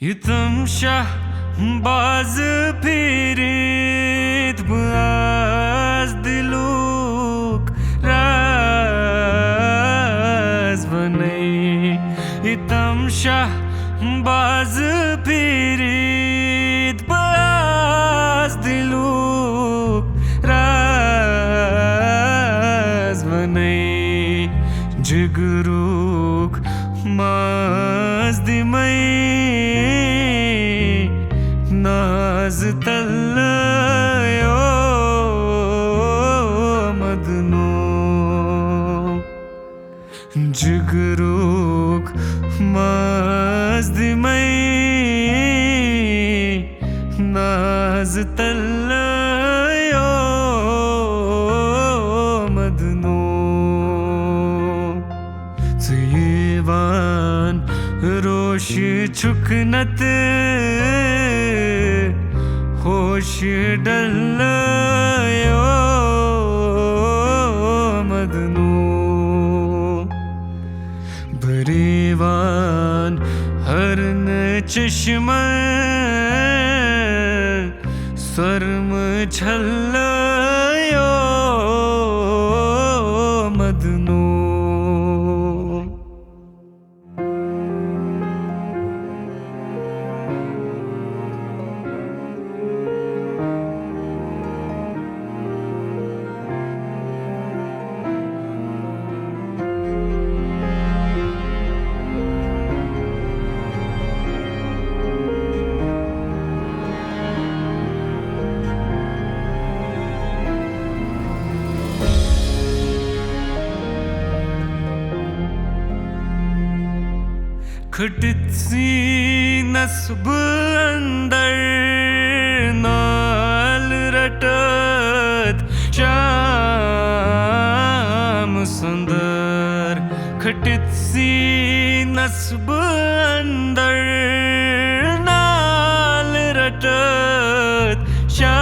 Yutmşah bazı pirit baz diluk raz vanay Yutmşah bazı pirit baz diluk raz vanay Jiguruk mazdimay Naz tallayo madno Jigruk mazdimay Naz tallayo madno Tyivan rosh chuknat होश डल्लयो मदनो बरेवान हरन चश्मा सर्म छल्लयो मदनो खटित सी नस्ब अंदर नाल रटत श्याम सुंदर खटित सी नस्ब अंदर नाल रटत श्याम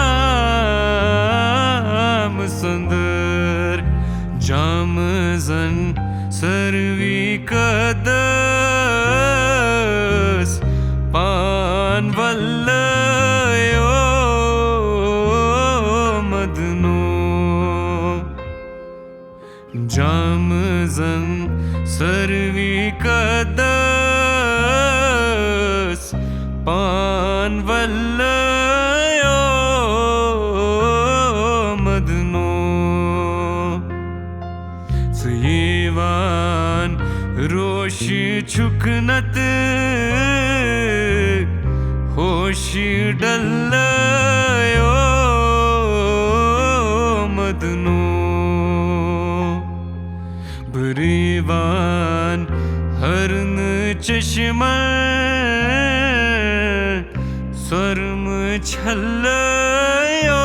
सुंदर जाम जन सर्वी कदस पान वल्लयो मदनो जाम जन सर्वी कदस पान वल्लयो मदनो Tyivan rosh chuknat hosh dallayo madno Barivan harn chashma sarm challayo